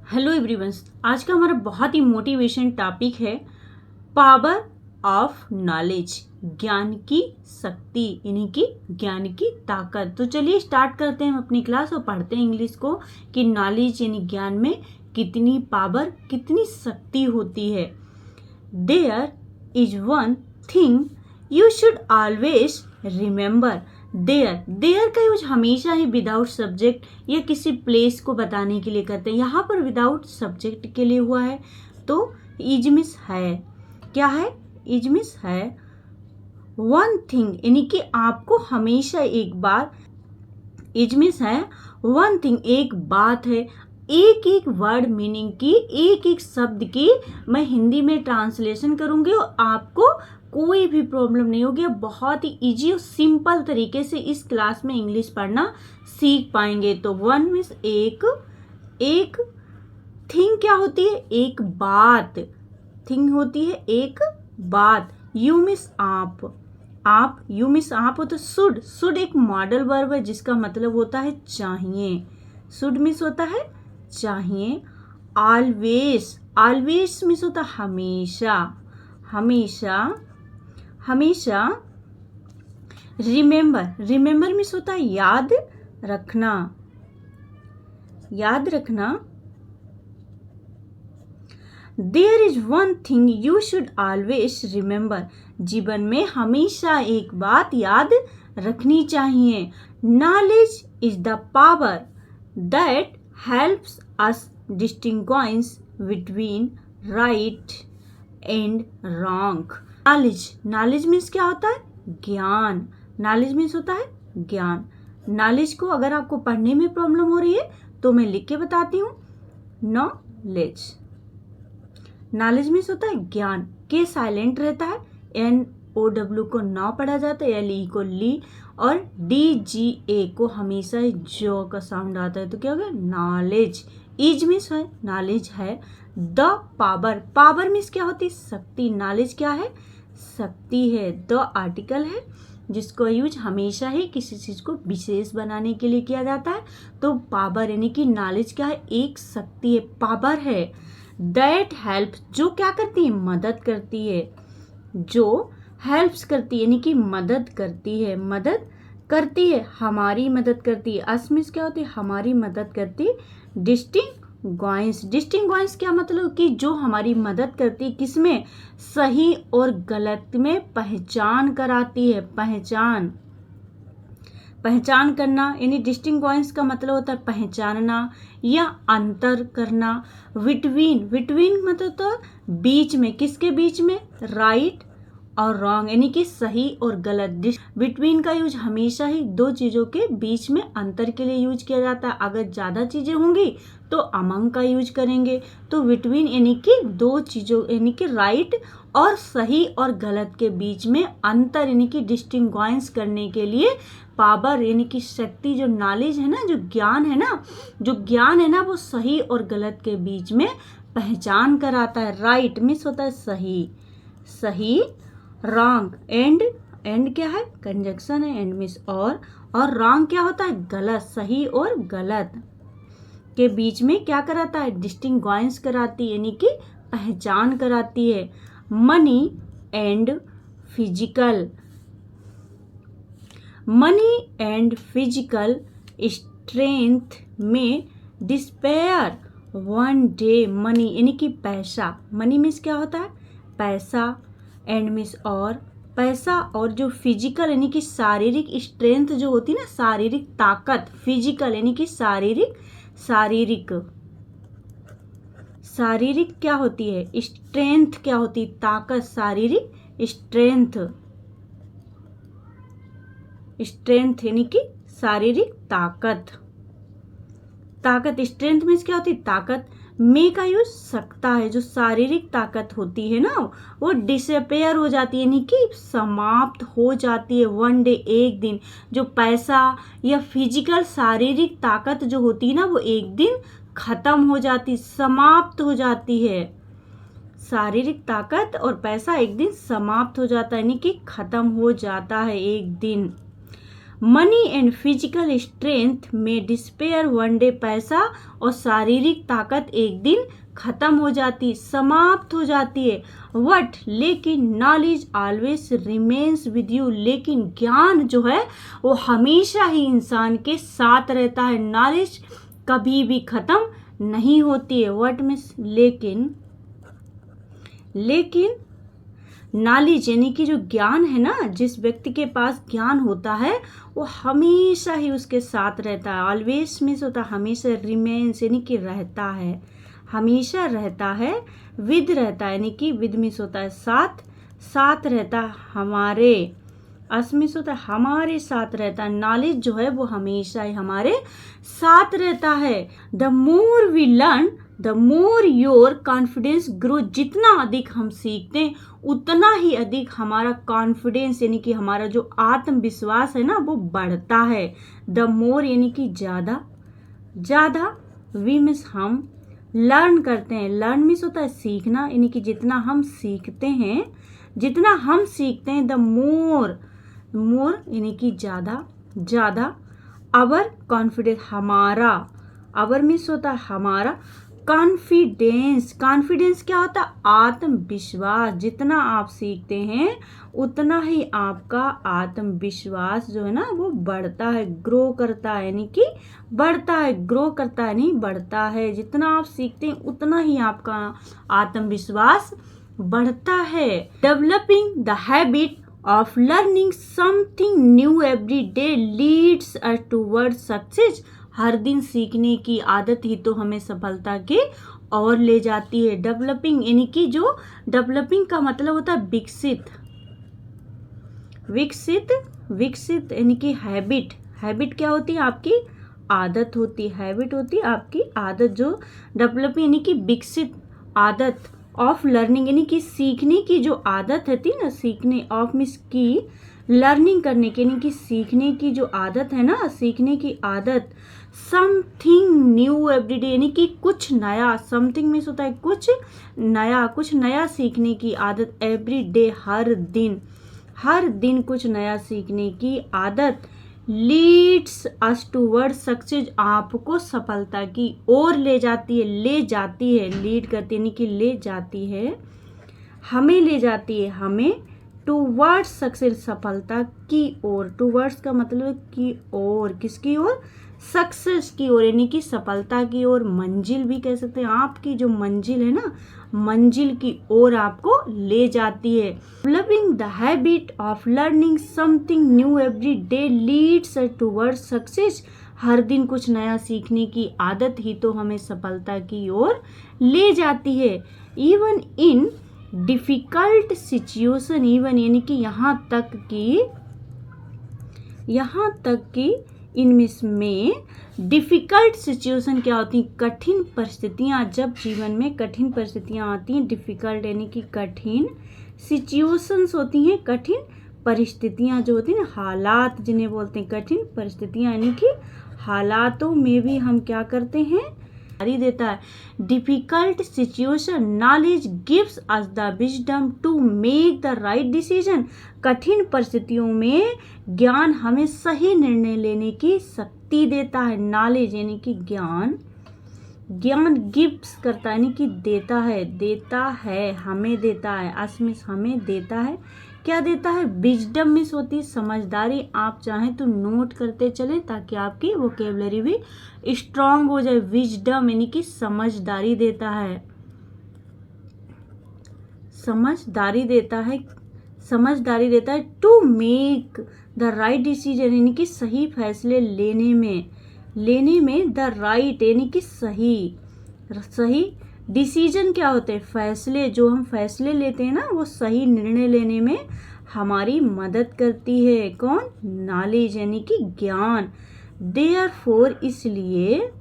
Hello everyone, आज का हमारा बहुत ही मोटिवेशन टॉपिक है पावर ऑफ नॉलेज, ज्ञान की शक्ति यानी कि ज्ञान की ताकत। तो चलिए स्टार्ट करते हैं हम अपनी क्लास और पढ़ते हैं इंग्लिश को कि नॉलेज यानी ज्ञान में कितनी पावर, कितनी शक्ति होती है। There is one thing you should always remember. There का यूज हमेशा ही विदाउट सब्जेक्ट या किसी प्लेस को बताने के लिए करते हैं। यहाँ पर विदाउट सब्जेक्ट के लिए हुआ है तो इज मिस है। क्या है? इज मिस है वन थिंग यानी कि आपको हमेशा एक बार, इज मिस है वन थिंग एक बात है। एक एक वर्ड मीनिंग की, एक एक शब्द की मैं हिंदी में ट्रांसलेशन करूंगी और आपको कोई भी प्रॉब्लम नहीं होगी। आप बहुत ही इजी और सिंपल तरीके से इस क्लास में इंग्लिश पढ़ना सीख पाएंगे। तो वन मीन्स एक, एक थिंग क्या होती है? एक बात। थिंग होती है एक बात। यू मिस आप, यू मिस आप हो तो शुड एक मॉडल वर्ब है जिसका मतलब होता है चाहिए। शुड मिस होता है चाहिए। ऑलवेज मिस होता है हमेशा, हमेशा। रिमेंबर मिस होता है याद रखना, there is one thing you should always remember. जीवन में हमेशा एक बात याद रखनी चाहिए। Knowledge is the power that helps us distinguish between right and wrong. Knowledge means क्या होता है? ज्ञान। नॉलेज मीन्स होता है ज्ञान। नॉलेज को अगर आपको पढ़ने में प्रॉब्लम हो रही है तो मैं लिख के बताती हूँ। नॉलेज मीन्स होता है ज्ञान। के साइलेंट रहता है, NOW को नौ पढ़ा जाता है, LE को ली और DGA को हमेशा जो का साउंड आता है तो क्या होगा? नॉलेज। इज मीन्स है नॉलेज है। द पावर मीन्स क्या होती है? शक्ति। नॉलेज क्या है? शक्ति है। द आर्टिकल है जिसको यूज हमेशा ही किसी चीज को विशेष बनाने के लिए किया जाता है। तो पावर यानी कि नॉलेज क्या है? एक शक्ति है, पावर है। दैट हेल्प जो क्या करती है? मदद करती है। जो हेल्प्स करती है यानी कि मदद करती है, हमारी मदद करती है। अस मीन्स क्या होती है? हमारी मदद करती है। डिस्टिंग्विश क्या मतलब? कि जो हमारी मदद करती है किसमें? सही और गलत में पहचान कराती है। पहचान करना यानी डिस्टिंग्विश का मतलब होता है पहचानना या अंतर करना। बिटवीन मतलब तो बीच में, किसके बीच में? राइट और रॉन्ग यानी कि सही और गलत। बिटवीन का यूज हमेशा ही दो चीजों के बीच में अंतर के लिए यूज किया जाता है। अगर ज्यादा चीजें होंगी तो अमंग का यूज करेंगे। तो बिटवीन यानी कि दो चीजों यानी कि राइट और सही और गलत के बीच में अंतर यानी कि डिस्टिंग्विश करने के लिए पावर यानी कि शक्ति, जो नॉलेज है ना, जो ज्ञान है ना वो सही और गलत के बीच में पहचान कराता है। राइट मीन्स होता है सही। रॉन्ग एंड क्या है? कंजक्शन है। एंड मीन्स और रॉन्ग क्या होता है? गलत। सही और गलत के बीच में क्या कराता है? डिस्टिंग्विश कराती है यानी कि पहचान कराती है। मनी एंड फिजिकल स्ट्रेंथ में डिस्पेयर वन डे। मनी यानी कि पैसा। मनी मीन्स क्या होता है? पैसा। एंड मीन्स और पैसा, और जो फिजिकल यानी कि शारीरिक स्ट्रेंथ जो होती है ना, शारीरिक ताकत। फिजिकल यानी कि शारीरिक क्या होती है? स्ट्रेंथ क्या होती है? ताकत। शारीरिक स्ट्रेंथ यानी कि शारीरिक ताकत। स्ट्रेंथ मीन्स क्या होती है? ताकत। में का यूज सकता है। जो शारीरिक ताकत होती है ना वो डिसअपेयर हो जाती है यानी कि समाप्त हो जाती है। वन डे एक दिन। जो पैसा या फिजिकल शारीरिक ताकत जो होती है ना वो एक दिन खत्म हो जाती, समाप्त हो जाती है। शारीरिक ताकत और पैसा एक दिन समाप्त हो जाता है यानी कि खत्म हो जाता है एक दिन। मनी एंड फिजिकल स्ट्रेंथ में डिस्पेयर वन डे, पैसा और शारीरिक ताकत एक दिन खत्म हो जाती, समाप्त हो जाती है। वट लेकिन knowledge always remains with you, लेकिन ज्ञान जो है वो हमेशा ही इंसान के साथ रहता है। नॉलेज कभी भी खत्म नहीं होती है। वट मीन्स लेकिन नॉलेज यानी कि जो ज्ञान है ना, जिस व्यक्ति के पास ज्ञान होता है वो हमेशा ही उसके साथ रहता है। ऑलवेज मीन्स होता है हमेशा, रिमेन्स यानी कि रहता है, हमेशा रहता है। विद रहता है यानी कि विद मीन्स होता है साथ, साथ रहता है हमारे, अस मीन्स होता है हमारे साथ रहता है। नॉलेज जो है वो हमेशा ही हमारे साथ रहता है। The more we learn the more your confidence grow, जितना अधिक हम सीखते हैं उतना ही अधिक हमारा कॉन्फिडेंस यानी कि हमारा जो आत्मविश्वास है ना वो बढ़ता है। द मोर यानी कि ज़्यादा, ज़्यादा, वी मीन्स हम, लर्न करते हैं, लर्न मीन्स होता है सीखना, यानी कि जितना हम सीखते हैं, जितना हम सीखते हैं, द मोर, मोर यानी कि ज़्यादा, ज़्यादा, अवर कॉन्फिडेंस हमारा, अवर मीन्स होता है हमारा, कॉन्फिडेंस, कॉन्फिडेंस क्या होता है आत्मविश्वास, जितना आप सीखते हैं उतना ही आपका आत्मविश्वास जो है ना वो बढ़ता है, ग्रो करता है, यानी कि बढ़ता है, ग्रो करता है नहीं बढ़ता है। जितना आप सीखते हैं उतना ही आपका आत्मविश्वास बढ़ता है। Developing the habit of learning something new every day leads us towards success, हर दिन सीखने की आदत ही तो हमें सफलता के और ले जाती है। डेवलपिंग यानी कि जो डेवलपिंग का मतलब होता है विकसित, विकसित, विकसित यानी कि हैबिट, हैबिट क्या होती है आपकी आदत होती है, हैबिट होती है आपकी आदत। जो डेवलपिंग यानी कि विकसित आदत, ऑफ लर्निंग यानी कि सीखने की जो आदत है ना, सीखने, ऑफ मीन्स की, लर्निंग करने की यानी कि सीखने की जो आदत है ना, सीखने की आदत। समथिंग न्यू एवरीडे यानी कि कुछ नया, समथिंग मीन्स होता है कुछ नया, कुछ नया सीखने की आदत। एवरी डे हर दिन, हर दिन कुछ नया सीखने की आदत। लीड्स अस टूवर्ड सक्सेस, आपको सफलता की ओर ले जाती है, ले जाती है, लीड करती है यानी कि ले जाती है, हमें ले जाती है, हमें टूवर्ड्स सक्सेस, सफलता की ओर। टूवर्ड्स का मतलब की ओर, किसकी ओर, सक्सेस की ओर यानी कि सफलता की ओर, मंजिल भी कह सकते हैं। आपकी जो मंजिल है ना, मंजिल की ओर आपको ले जाती है। Developing the habit of learning something new every day leads towards success, हर दिन कुछ नया सीखने की आदत ही तो हमें सफलता की ओर ले जाती है। Even in difficult situation, even यानी कि यहाँ तक कि इनमें डिफ़िकल्ट सिचुएशन क्या होती हैं, कठिन परिस्थितियाँ। जब जीवन में कठिन परिस्थितियाँ आती हैं, डिफ़िकल्ट यानी कि कठिन, सिचुएशंस होती हैं कठिन परिस्थितियाँ जो होती हैं ना, हालात जिन्हें बोलते हैं, कठिन परिस्थितियाँ यानी कि हालातों में भी हम क्या करते हैं, जारी देता है। Difficult situation knowledge gives us the wisdom to make the right decision, कठिन परिस्थितियों में ज्ञान हमें सही निर्णय लेने की शक्ति देता है। नॉलेज यानी कि ज्ञान, ज्ञान गिव्स करता है यानी कि देता है, देता है, हमें देता है, असमिस हमें देता है, क्या देता है, विजडम मिस होती है समझदारी। आप चाहें तो नोट करते चलें ताकि आपकी वोकेबलरी भी स्ट्रांग हो जाए। विजडम यानी कि समझदारी देता है, समझदारी देता है, समझदारी देता है। To make the right decision यानी कि सही फैसले लेने में द राइट यानी कि सही, सही डिसीजन क्या होते हैं, फैसले, जो हम फैसले लेते हैं ना वो सही निर्णय लेने में हमारी मदद करती है। कौन, नॉलेज यानी कि ज्ञान। देयरफॉर इसलिए,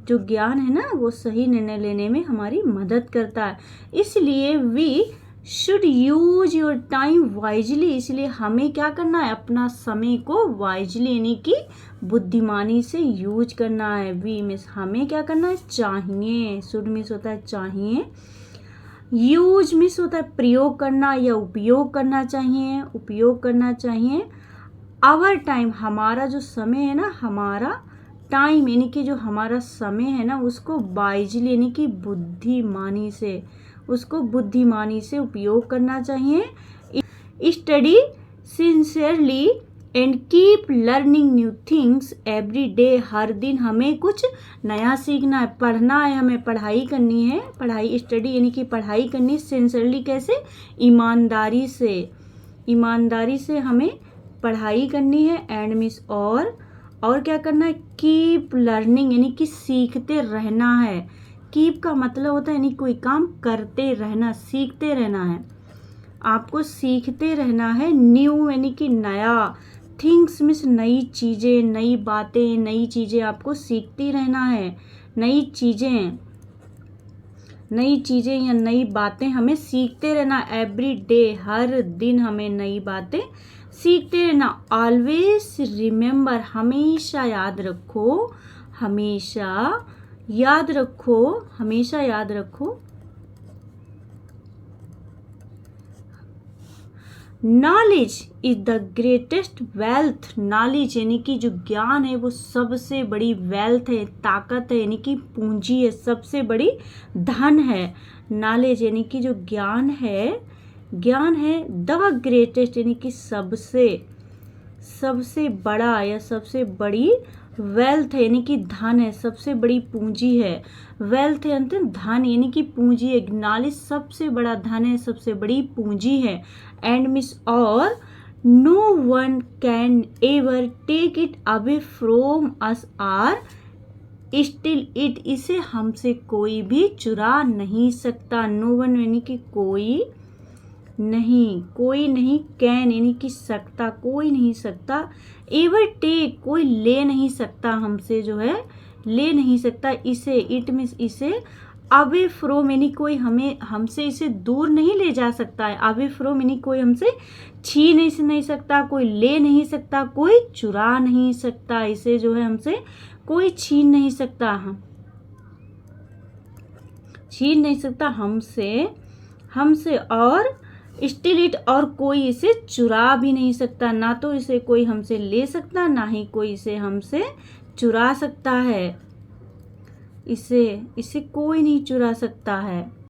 जो ज्ञान है ना वो सही निर्णय लेने में हमारी मदद करता है। इसलिए we should use your time wisely, इसलिए हमें क्या करना है, अपना समय को वाइजली यानी कि बुद्धिमानी से यूज करना है। वी मिस हमें क्या करना है, चाहिए, शुड मिस होता है चाहिए, यूज मिस होता है प्रयोग करना या उपयोग करना चाहिए, उपयोग करना चाहिए आवर टाइम, हमारा जो समय है ना, हमारा टाइम यानी कि जो हमारा समय है ना, उसको वाइजली यानी कि बुद्धिमानी से, उसको बुद्धिमानी से उपयोग करना चाहिए। Study sincerely and keep learning new things every day, हर दिन हमें कुछ नया सीखना है, पढ़ना है, हमें पढ़ाई करनी है। पढ़ाई, स्टडी यानी कि पढ़ाई करनी, सिंसियरली कैसे, ईमानदारी से, ईमानदारी से हमें पढ़ाई करनी है। एंड मिस और क्या करना है, कीप लर्निंग यानी कि सीखते रहना है। कीप का मतलब होता है यानी कोई काम करते रहना, सीखते रहना है, आपको सीखते रहना है। न्यू यानी कि नया, थिंग्स मीन्स नई चीज़ें, नई बातें, नई चीज़ें आपको सीखती रहना है। नई चीज़ें या नई बातें हमें सीखते रहना। एवरी डे, हर दिन हमें नई बातें सीखते रहना। ऑलवेज रिमेंबर, हमेशा याद रखो, हमेशा याद रखो, हमेशा याद रखो। Knowledge is the greatest wealth, knowledge यानी कि जो ज्ञान है वो सबसे बड़ी वेल्थ है, ताकत है, यानी कि पूंजी है, सबसे बड़ी धन है। नॉलेज यानी कि जो ज्ञान है द ग्रेटेस्ट यानी कि सबसे बड़ा या सबसे बड़ी वेल्थ है, यानी कि धन है, सबसे बड़ी पूंजी है। वेल्थ है अंतिम धन यानी कि पूंजी है। नॉलेज सबसे बड़ा धन है, सबसे बड़ी पूंजी है। एंड मिस और no one can ever take it away from us are still it, इसे हमसे कोई भी चुरा नहीं सकता। नो वन यानी कि कोई नहीं, कैन यानी कि सकता, कोई नहीं सकता। एवर टेक, कोई ले नहीं सकता, हमसे जो है ले नहीं सकता। इसे, इट मीन्स इसे, अवे फ्रॉम यानी कोई हमसे इसे दूर नहीं ले जा सकता है। अवे फ्रॉम यानी कोई हमसे छीन नहीं सकता, कोई ले नहीं सकता, कोई चुरा नहीं सकता। इसे जो है हमसे कोई छीन नहीं सकता, छीन नहीं सकता हमसे। और स्टिल इट, और कोई इसे चुरा भी नहीं सकता। ना तो इसे कोई हमसे ले सकता, ना ही कोई इसे हमसे चुरा सकता है। इसे कोई नहीं चुरा सकता है।